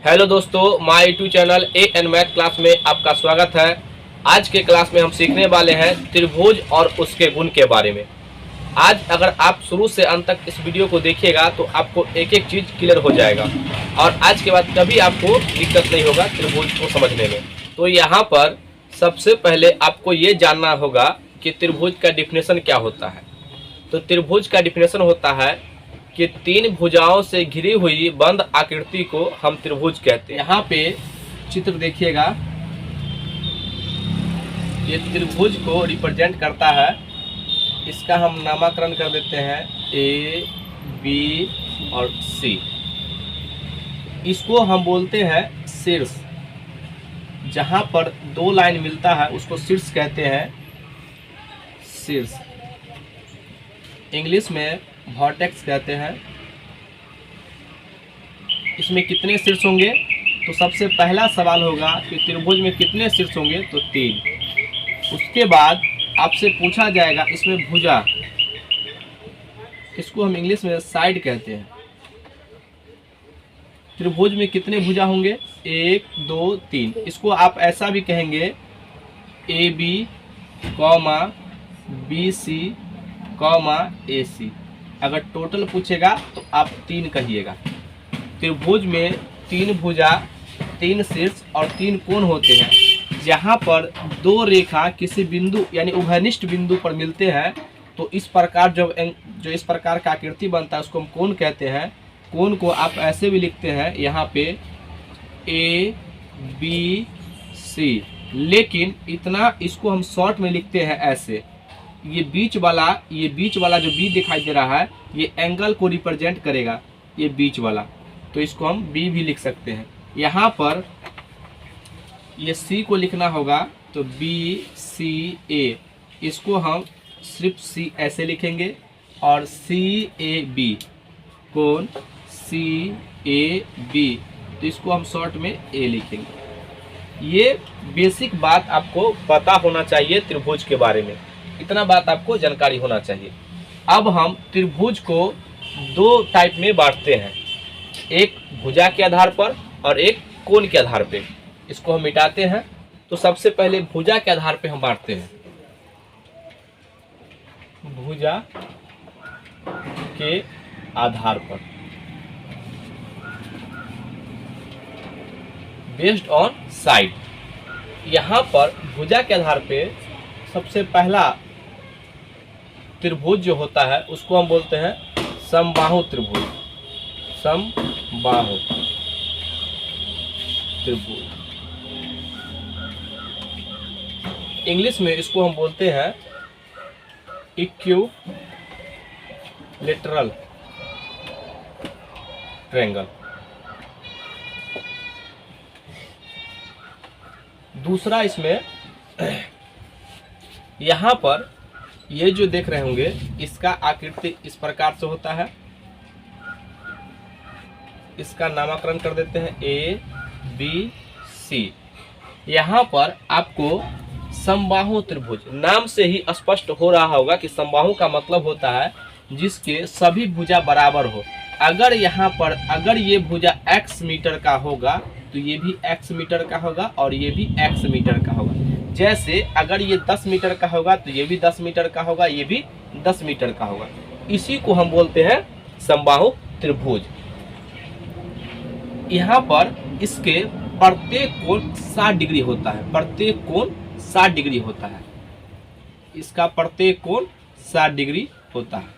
Hello दोस्तों, my YouTube channel N math class में आपका स्वागत है। आज के क्लास में हम सीखने वाले हैं त्रिभुज और उसके गुण के बारे में। आज अगर आप शुरू से अंत तक इस वीडियो को देखिएगा तो आपको एक एक चीज़ क्लियर हो जाएगा और आज के बाद कभी आपको दिक्कत नहीं होगा त्रिभुज को समझने में। तो यहाँ पर सबसे पहले आपको ये जानना होगा कि त्रिभुज का डिफिनेशन क्या होता है। तो त्रिभुज का डिफिनेशन होता है कि तीन भुजाओं से घिरी हुई बंद आकृति को हम त्रिभुज कहते हैं। यहाँ पे चित्र देखिएगा, ये त्रिभुज को रिप्रेजेंट करता है। इसका हम नामकरण कर देते हैं ए, बी और सी। इसको हम बोलते हैं शीर्ष। जहाँ पर दो लाइन मिलता है उसको शीर्ष कहते हैं, शीर्ष। इंग्लिश में वर्टेक्स कहते हैं। इसमें कितने शीर्ष होंगे? तो सबसे पहला सवाल होगा कि त्रिभुज में कितने शीर्ष होंगे? तो 3। उसके बाद आपसे पूछा जाएगा इसमें भुजा, इसको हम इंग्लिश में साइड कहते हैं। त्रिभुज में कितने भुजा होंगे? 1, 2, 3। इसको आप ऐसा भी कहेंगे A B comma B C comma A C. अगर टोटल पूछेगा तो आप 3 कहिएगा। त्रिभुज में 3 भुजा, 3 शीर्ष और 3 कोण होते हैं। जहाँ पर दो रेखा किसी बिंदु यानी उभयनिष्ठ बिंदु पर मिलते हैं तो इस प्रकार जो इस प्रकार का आकृति बनता है उसको हम कोण कहते हैं। कोण को आप ऐसे भी लिखते हैं यहाँ पे ए बी सी, लेकिन इतना इसको हम शॉर्ट में लिखते हैं ऐसे। ये बीच वाला जो बी दिखाई दे रहा है ये एंगल को रिप्रेजेंट करेगा, ये बीच वाला, तो इसको हम बी भी लिख सकते हैं। यहाँ पर ये सी को लिखना होगा तो बी सी ए, इसको हम सिर्फ सी ऐसे लिखेंगे और सी ए बी, कोण सी ए बी, तो इसको हम शॉर्ट में ए लिखेंगे। ये बेसिक बात आपको पता होना चाहिए त्रिभुज के बारे में, इतना बात आपको जानकारी होना चाहिए। अब हम त्रिभुज को 2 टाइप में बांटते हैं, एक भुजा के आधार पर और एक कोण के आधार पे। इसको हम मिटाते हैं। तो सबसे पहले भुजा के आधार पे हम बांटते हैं। भुजा के आधार पर बेस्ड ऑन साइड। यहाँ पर भुजा के आधार पे सबसे पहला त्रिभुज जो होता है उसको हम बोलते हैं समबाहु त्रिभुज। समबाहु त्रिभुज, इंग्लिश में इसको हम बोलते हैं इक्विलैटरल ट्रायंगल। दूसरा इसमें यहाँ पर ये जो देख रहे होंगे इसका आकृति इस प्रकार से होता है। इसका नामकरण कर देते हैं ए बी सी। यहाँ पर आपको समबाहु त्रिभुज नाम से ही स्पष्ट हो रहा होगा कि समबाहु का मतलब होता है जिसके सभी भुजा बराबर हो। अगर यहाँ पर ये भुजा x मीटर का होगा तो ये भी x मीटर का होगा और ये भी x मीटर का होगा। जैसे अगर ये 10 मीटर का होगा तो ये भी 10 मीटर का होगा, ये भी 10 मीटर का होगा। इसी को हम बोलते हैं समबाहु त्रिभुज। यहाँ पर इसके प्रत्येक कोण 60 डिग्री होता है। प्रत्येक कोण 60 डिग्री होता है। इसका प्रत्येक कोण 60 डिग्री होता है।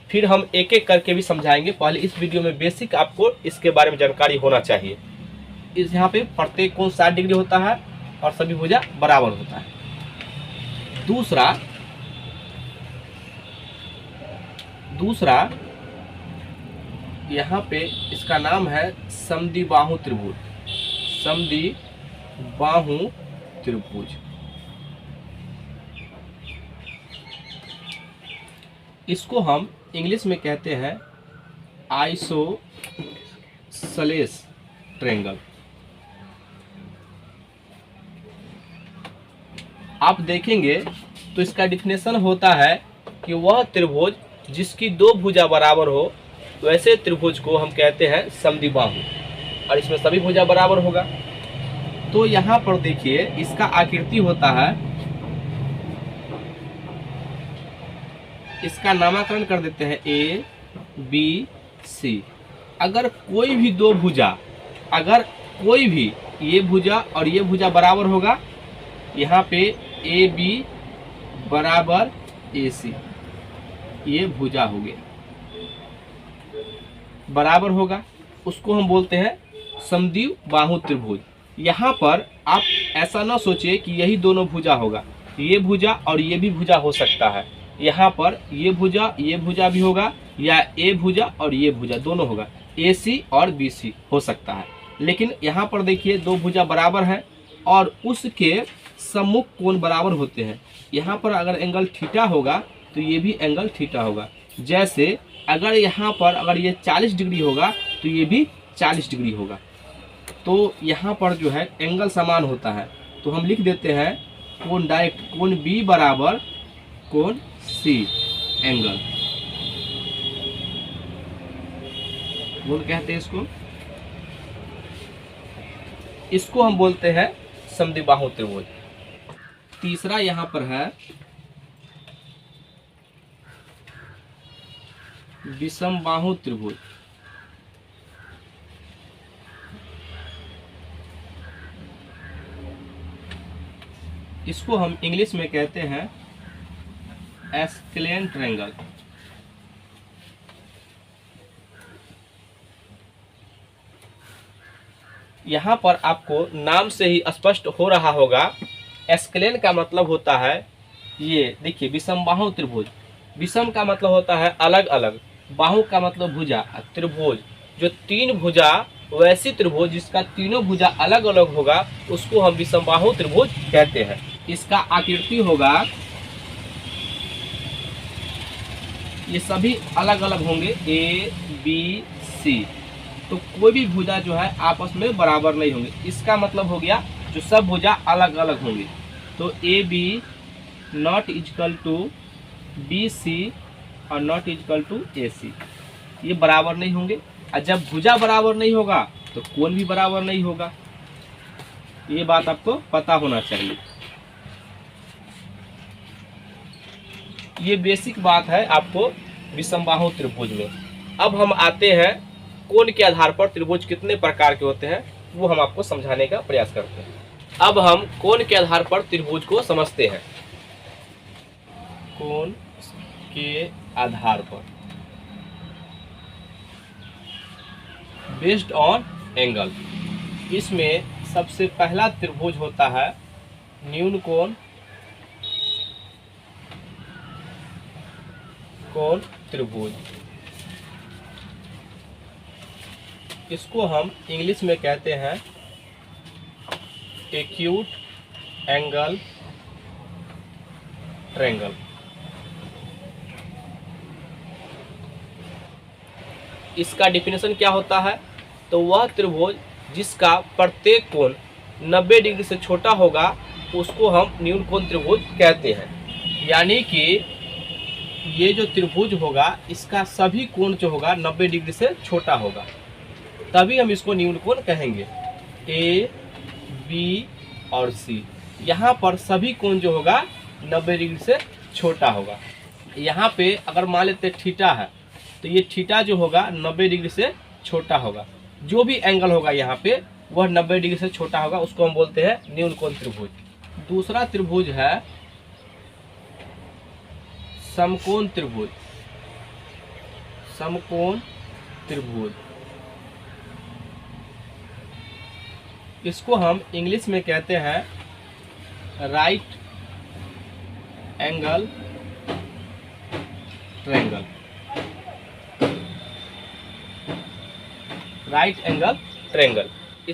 फिर हम एक एक करके भी समझाएंगे। पहले इस वीडियो में बेसिक आपको इसके बारे में जानकारी होना चाहिए। इस यहाँ पे प्रत्येक कोण 60 डिग्री होता है और सभी भुजा बराबर होता है। दूसरा यहाँ पे इसका नाम है समद्विबाहु त्रिभुज। समद्विबाहु त्रिभुज, इसको हम इंग्लिश में कहते हैं आइसोसेलेस ट्रायंगल। आप देखेंगे तो इसका डिफिनेशन होता है कि वह त्रिभुज जिसकी 2 भुजा बराबर हो, वैसे त्रिभुज को हम कहते हैं समद्विबाहु। और इसमें सभी भुजा बराबर होगा। तो यहाँ पर देखिए इसका आकृति होता है, इसका नामकरण कर देते हैं ए बी सी। अगर कोई भी दो भुजा, अगर कोई भी ये भुजा और ये भुजा बराबर होगा, यहाँ पे ए बी बराबर ए सी, ये भुजा हो गया बराबर होगा, उसको हम बोलते हैं समद्विबाहु बाहु त्रिभुज। यहाँ पर आप ऐसा ना सोचिए कि यही दोनों भुजा होगा, ये भुजा और ये भी भुजा हो सकता है। यहाँ पर ये भुजा भी होगा, या ए भुजा और ये भुजा दोनों होगा, ए सी और बी सी हो सकता है। लेकिन यहाँ पर देखिए दो भुजा बराबर हैं और उसके सम्मुख कोण बराबर होते हैं। यहाँ पर अगर एंगल थीटा होगा तो ये भी एंगल थीटा होगा। जैसे अगर यहाँ पर अगर ये 40 डिग्री होगा तो ये भी 40 डिग्री होगा। तो यहाँ पर जो है एंगल समान होता है, तो हम लिख देते हैं कोण डायरेक्ट, कोण बी बराबर कोण सी एंगल, कोण कहते हैं इसको हम बोलते हैं समद्विबाहु त्रिभुज। तीसरा यहाँ पर है विषमबाहु त्रिभुज। इसको हम इंग्लिश में कहते हैं एस्केलेन ट्रायंगल। यहाँ पर आपको नाम से ही स्पष्ट हो रहा होगा, एस्केलेन का मतलब होता है, ये देखिए विषमबाहु त्रिभुज, विषम का मतलब होता है अलग अलग, बाहु का मतलब भुजा, त्रिभुज जो तीन भुजा वैसी त्रिभुज जिसका तीनों भुजा अलग अलग होगा उसको हम विषमबाहु त्रिभुज कहते हैं। इसका आकृति होगा, ये सभी अलग अलग होंगे ए बी सी, तो कोई भी भुजा जो है आपस में बराबर नहीं होंगे। इसका मतलब हो गया जो सब भुजा अलग अलग होंगे, तो A B not equal to B C और not equal to A C, ये बराबर नहीं होंगे। और जब भुजा बराबर नहीं होगा तो कोण भी बराबर नहीं होगा, ये बात आपको पता होना चाहिए। ये बेसिक बात है आपको विषमबाहु त्रिभुज में। अब हम आते हैं कोण के आधार पर त्रिभुज कितने प्रकार के होते हैं, वो हम आपको समझाने का प्रयास करते हैं। अब हम कोण के आधार पर त्रिभुज को समझते हैं। कोण के आधार पर, बेस्ड ऑन एंगल, इसमें सबसे पहला त्रिभुज होता है न्यून कोण त्रिभुज। इसको हम इंग्लिश में कहते हैं एक्यूट एंगल ट्रायंगल। इसका डिफिनेशन क्या होता है, तो वह त्रिभुज जिसका प्रत्येक कोण 90 डिग्री से छोटा होगा उसको हम न्यून कोण त्रिभुज कहते हैं। यानी कि ये जो त्रिभुज होगा इसका सभी कोण जो होगा 90 डिग्री से छोटा होगा, तभी हम इसको न्यून कोण कहेंगे। ए बी और सी, यहाँ पर सभी कोण जो होगा 90 डिग्री से छोटा होगा। यहाँ पे अगर मान लेते थीटा है तो ये थीटा जो होगा 90 डिग्री से छोटा होगा। जो भी एंगल होगा यहाँ पे वह 90 डिग्री से छोटा होगा, उसको हम बोलते हैं न्यून कोण त्रिभुज। दूसरा त्रिभुज है समकोण त्रिभुज। समकोण त्रिभुज, इसको हम इंग्लिश में कहते हैं right angle triangle. Right angle triangle,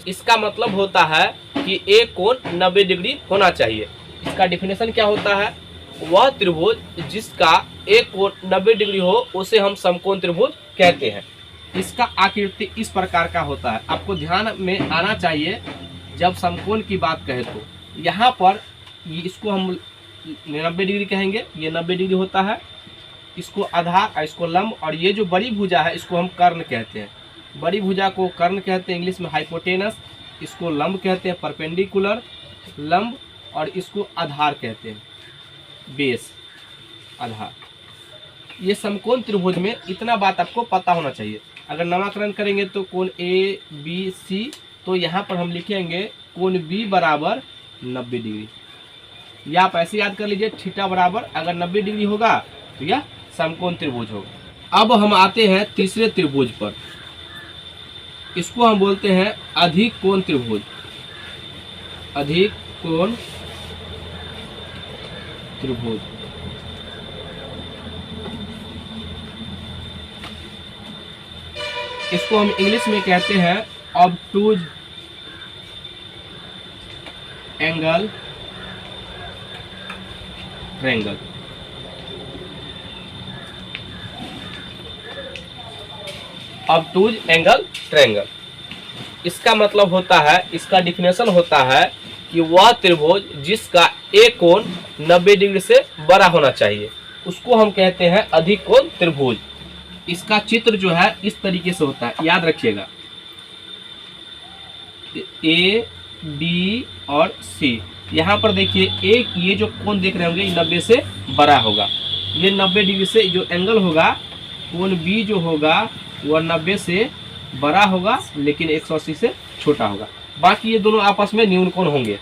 इसका मतलब होता है कि एक कोण 90 डिग्री होना चाहिए। इसका डिफिनेशन क्या होता है, वह त्रिभुज जिसका एक कोण 90 डिग्री हो उसे हम समकोण त्रिभुज कहते हैं। इसका आकृति इस प्रकार का होता है, आपको ध्यान में आना चाहिए जब समकोण की बात कहे तो। यहाँ पर इसको हम 90 डिग्री कहेंगे, ये 90 डिग्री होता है, इसको आधार, इसको लंब, और ये जो बड़ी भुजा है इसको हम कर्ण कहते हैं। बड़ी भुजा को कर्ण कहते हैं, इंग्लिश में हाइपोटेनस। इसको लंब कहते हैं, परपेंडिकुलर लंब। और इसको आधार कहते हैं, बेस आधार। ये समकोण त्रिभुज में इतना बात आपको पता होना चाहिए। अगर नामकरण करेंगे तो कोण ए बी सी, तो यहाँ पर हम लिखेंगे कोण बी बराबर 90 डिग्री। या आप ऐसे याद कर लीजिए, थीटा बराबर अगर 90 डिग्री होगा तो यह समकोण त्रिभुज होगा। अब हम आते हैं तीसरे त्रिभुज पर। इसको हम बोलते हैं अधिक कोण त्रिभुज। अधिक कोण त्रिभुज। इसको हम इंग्लिश में कहते हैं ऑब्टूज एंगल ट्रायंगल। ऑब्टूज एंगल ट्रायंगल, इसका मतलब होता है, इसका डिफिनेशन होता है कि वह त्रिभुज जिसका एक कोण 90 डिग्री से बड़ा होना चाहिए, उसको हम कहते हैं अधिक कोण त्रिभुज। इसका चित्र जो है इस तरीके से होता है, याद रखिएगा। ए बी और सी, यहाँ पर देखिए एक ये जो कोण देख रहे होंगे 90 से बड़ा होगा। ये 90 डिग्री से जो एंगल होगा, कोण बी जो होगा वह 90 से बड़ा होगा लेकिन 180 से छोटा होगा। बाकी ये दोनों आपस में न्यून कोण होंगे,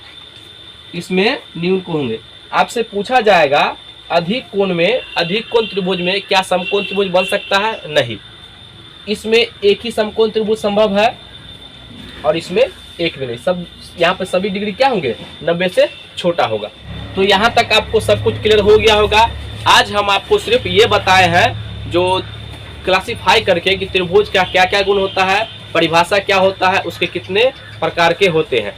इसमें न्यून कोण होंगे। आपसे पूछा जाएगा अधिक कोण में, अधिक कोण त्रिभुज में क्या समकोण त्रिभुज बन सकता है? नहीं। इसमें एक ही समकोण त्रिभुज संभव है और इसमें एक भी नहीं। सब यहाँ पे सभी डिग्री क्या होंगे? 90 से छोटा होगा। तो यहाँ तक आपको सब कुछ क्लियर हो गया होगा। आज हम आपको सिर्फ ये बताए हैं जो क्लासिफाई करके कि त्रिभुज का क्या क्या गुण होता है, परिभाषा क्या होता है, उसके कितने प्रकार के होते हैं।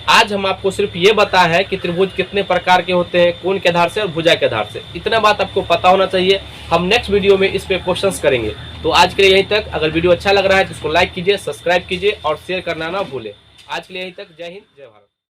आज हम आपको सिर्फ ये बताया है कि त्रिभुज कितने प्रकार के होते हैं, कोण के आधार से और भुजा के आधार से। इतना बात आपको पता होना चाहिए। हम नेक्स्ट वीडियो में इस पे क्वेश्चंस करेंगे। तो आज के लिए यहीं तक। अगर वीडियो अच्छा लग रहा है तो इसको लाइक कीजिए, सब्सक्राइब कीजिए और शेयर करना ना भूलें। आज के लिए यहीं तक। जय हिंद, जय भारत।